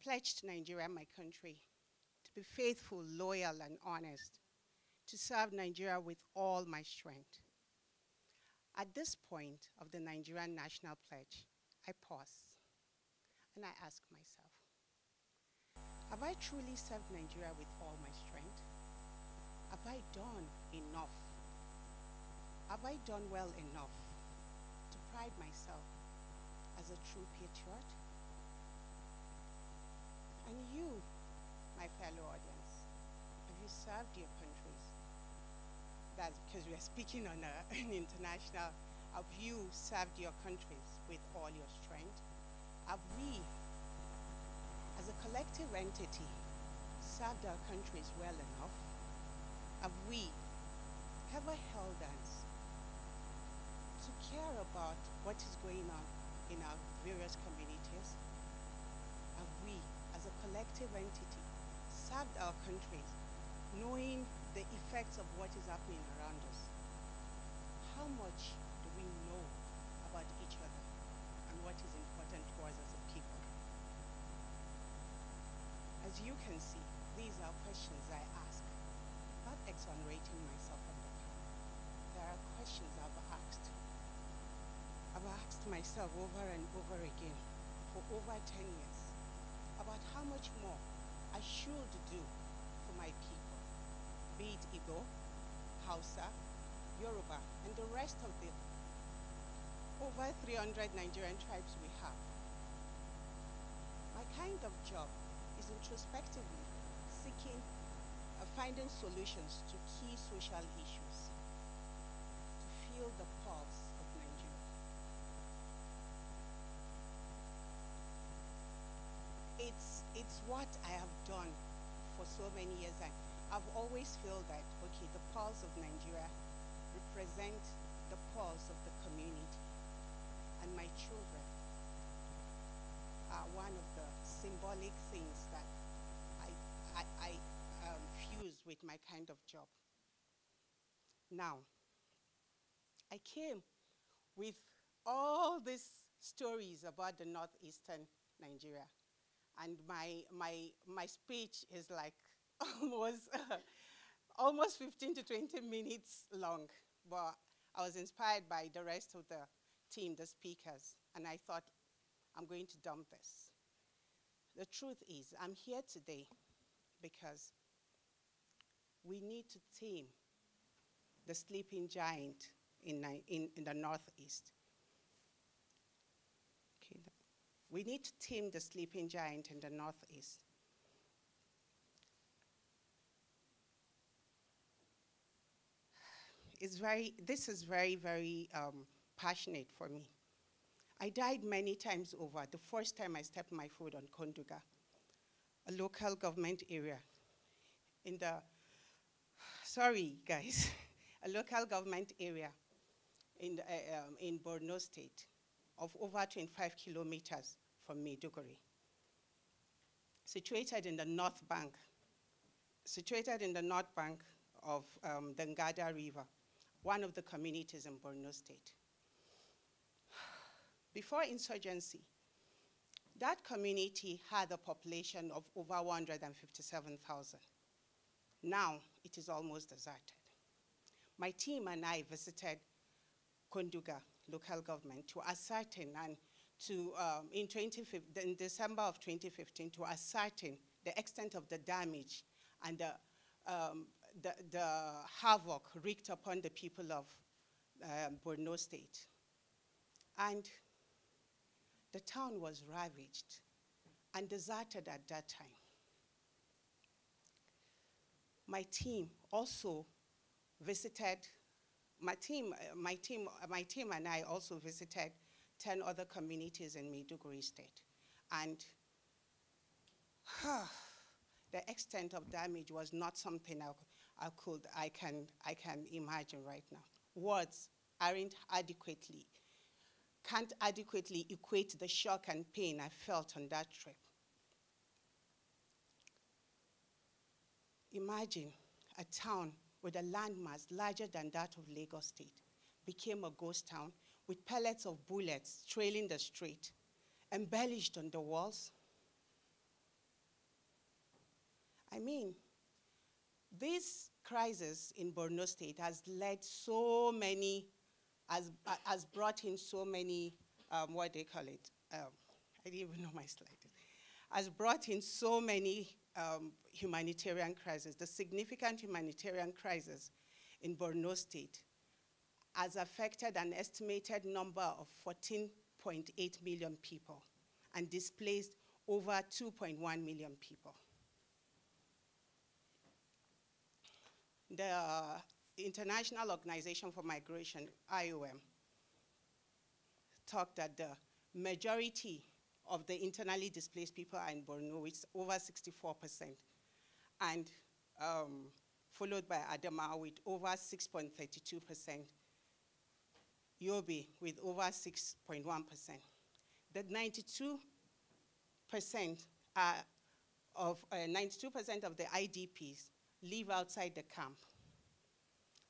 pledged to Nigeria, my country, to be faithful, loyal, and honest, to serve Nigeria with all my strength. At this point of the Nigerian National Pledge, I pause and I ask myself, have I truly served Nigeria with all my strength? Have I done enough? Have I done well enough to pride myself as a true patriot? And you, my fellow audience, have you served your countries? That's because we are speaking on an international. Have you served your countries with all your strength? Have we, as a collective entity, served our countries well enough? Have we ever held hands to care about what is going on in our various communities? Have we, as a collective entity, served our countries knowing the effects of what is happening around us? How much do we know about each other and what is important to us as a people? As you can see, these are questions I ask, not exonerating myself from the count. There are questions I've asked myself over and over again for over 10 years about how much more I should do for my people, be it Igbo, Hausa, Yoruba, and the rest of the over 300 Nigerian tribes we have. My kind of job is introspectively seeking, finding solutions to key social issues, to feel the pulse of Nigeria. It's what I have done for so many years. I've always felt that, okay, the pulse of Nigeria represents the pulse of the community, and my children are one of the symbolic things that I fuse with my kind of job. Now, I came with all these stories about the northeastern Nigeria, and my speech is like almost 15 to 20 minutes long, but I was inspired by the rest of the team, the speakers, and I thought, I'm going to dump this. The truth is, I'm here today because we need to tame the sleeping giant in the Northeast. Okay, we need to tame the sleeping giant in the Northeast. This is very, very passionate for me. I died many times over. The first time I stepped my foot on Konduga, a local government area in the, sorry guys, a local government area in Borno State of over 25 kilometers from Maiduguri, situated in the north bank of the Ngada River, one of the communities in Borno State. Before insurgency, that community had a population of over 157,000. Now, it is almost deserted. My team and I visited Konduga local government to ascertain and to, in December of 2015, to ascertain the extent of the damage and the havoc wreaked upon the people of Borno State. And the town was ravaged and deserted at that time. My team also visited, my team and I also visited 10 other communities in Maiduguri State. And the extent of damage was not something I can imagine right now. Words can't adequately equate the shock and pain I felt on that trip. Imagine a town with a landmass larger than that of Lagos State became a ghost town with pellets of bullets trailing the street, embellished on the walls. I mean, this crisis in Borno State has led so many, has brought in so many, what do they call it? I didn't even know my slide. Has brought in so many humanitarian crises. The significant humanitarian crisis in Borno State has affected an estimated number of 14.8 million people and displaced over 2.1 million people. The International Organization for Migration, IOM, talked that the majority of the internally displaced people are in Borno, which is over 64%, and followed by Adamawa with over 6.32%, Yobe with over 6.1%. The 92% of 92% of the IDPs live outside the camp.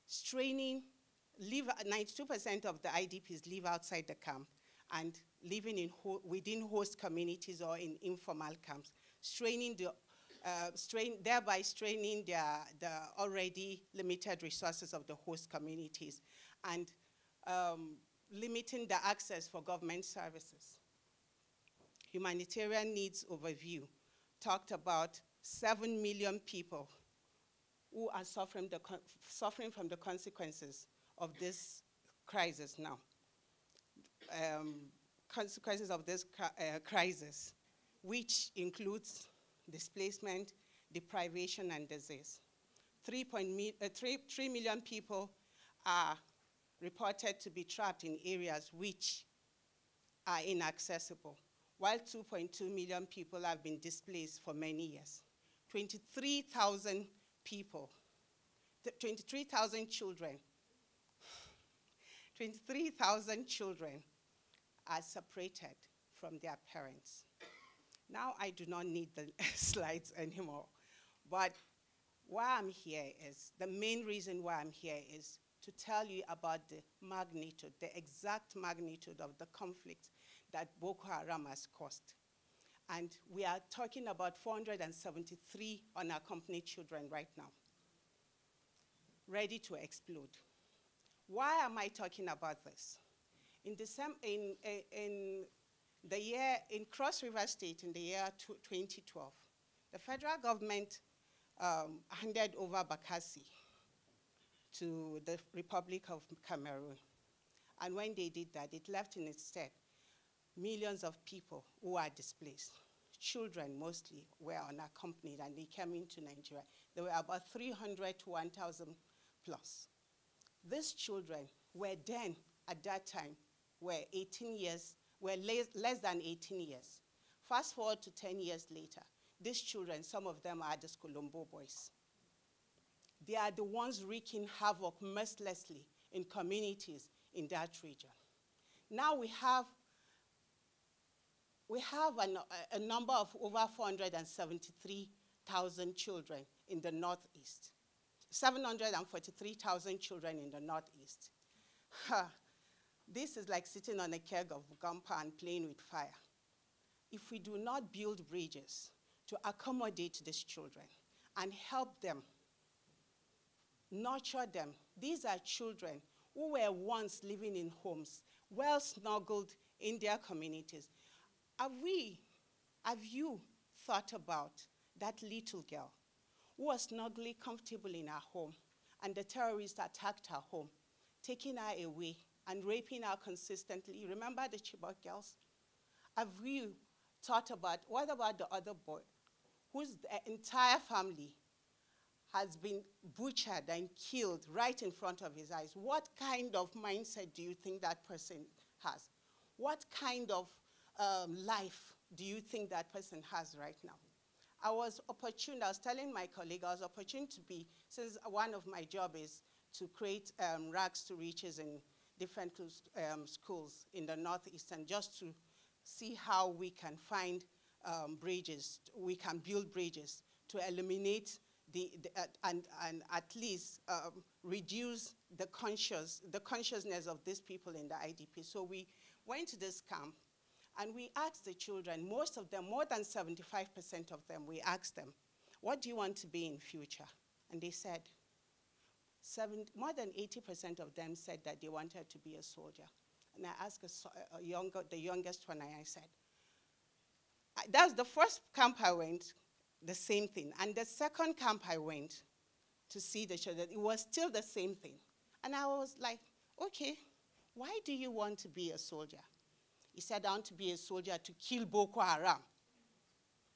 92% of the IDPs live outside the camp and living in within host communities or in informal camps, thereby straining the already limited resources of the host communities and limiting the access for government services. Humanitarian Needs Overview talked about 7 million people who are suffering from the consequences of this crisis now. Consequences of this crisis, which includes displacement, deprivation, and disease. 3 million people are reported to be trapped in areas which are inaccessible, while 2.2 million people have been displaced for many years. 23,000 people, 23,000 children, 23,000 children are separated from their parents. Now I do not need the slides anymore, but why I'm here is, the main reason why I'm here is to tell you about the magnitude, the exact magnitude of the conflict that Boko Haram has caused. And we are talking about 473 unaccompanied children right now, ready to explode. Why am I talking about this? In Cross River State in the year 2012, the federal government handed over Bakassi to the Republic of Cameroon. And when they did that, it left in its stead millions of people who are displaced. Children mostly were unaccompanied and they came into Nigeria. There were about 300 to 1,000 plus. These children were then, at that time, were 18 years, were less than 18 years. Fast forward to 10 years later, these children, some of them are the Skolombo boys. They are the ones wreaking havoc mercilessly in communities in that region. Now we have a number of over 473,000 children in the Northeast, 743,000 children in the Northeast. This is like sitting on a keg of gunpowder and playing with fire. If we do not build bridges to accommodate these children and help them, nurture them, these are children who were once living in homes, well snuggled in their communities. Have you thought about that little girl who was snugly comfortable in her home and the terrorists attacked her home, taking her away and raping her consistently? You remember the Chibok girls? Have you thought about, what about the other boy whose entire family has been butchered and killed right in front of his eyes? What kind of mindset do you think that person has? What kind of life do you think that person has right now? I was telling my colleague, I was opportune to be, since one of my job is to create rags to riches in different schools in the Northeast, and just to see how we can find bridges, we can build bridges to eliminate and at least reduce the consciousness of these people in the IDP. So we went to this camp and we asked the children, most of them, more than 75% of them, we asked them, what do you want to be in future? And they said, more than 80% of them said that they wanted to be a soldier. And I asked the youngest one, and I said, that was the first camp I went, the same thing. And the second camp I went to see the children, it was still the same thing. And I was like, okay, why do you want to be a soldier? He said, I want to be a soldier to kill Boko Haram.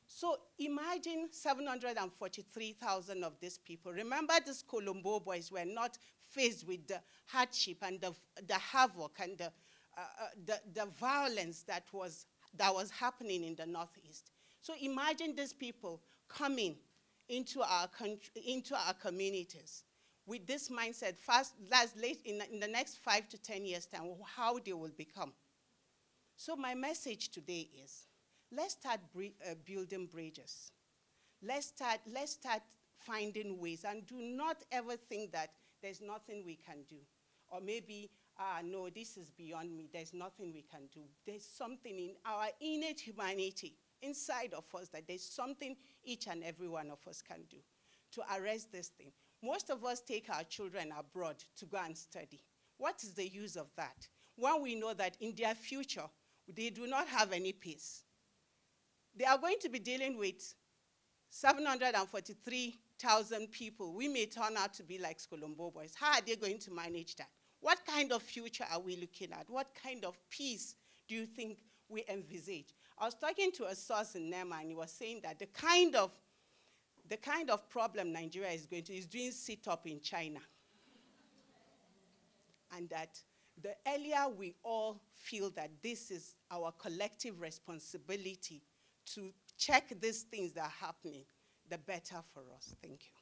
So imagine 743,000 of these people. Remember, these Colombo boys were not faced with the hardship and the havoc and the violence that was happening in the Northeast. So imagine these people coming into our country, into our communities with this mindset, in the next 5 to 10 years' time, how they will become. So my message today is, let's start building bridges. Let's start finding ways, and do not ever think that there's nothing we can do. Or maybe, no, this is beyond me, there's nothing we can do. There's something in our innate humanity inside of us that there's something each and every one of us can do to arrest this thing. Most of us take our children abroad to go and study. What is the use of that? When we know that in their future, they do not have any peace. They are going to be dealing with 743,000 people. We may turn out to be like Colombo boys. How are they going to manage that? What kind of future are we looking at? What kind of peace do you think we envisage? I was talking to a source in Nema, and he was saying that the kind of problem Nigeria is going to is doing sit-up in China. And that the earlier we all feel that this is our collective responsibility to check these things that are happening, the better for us. Thank you.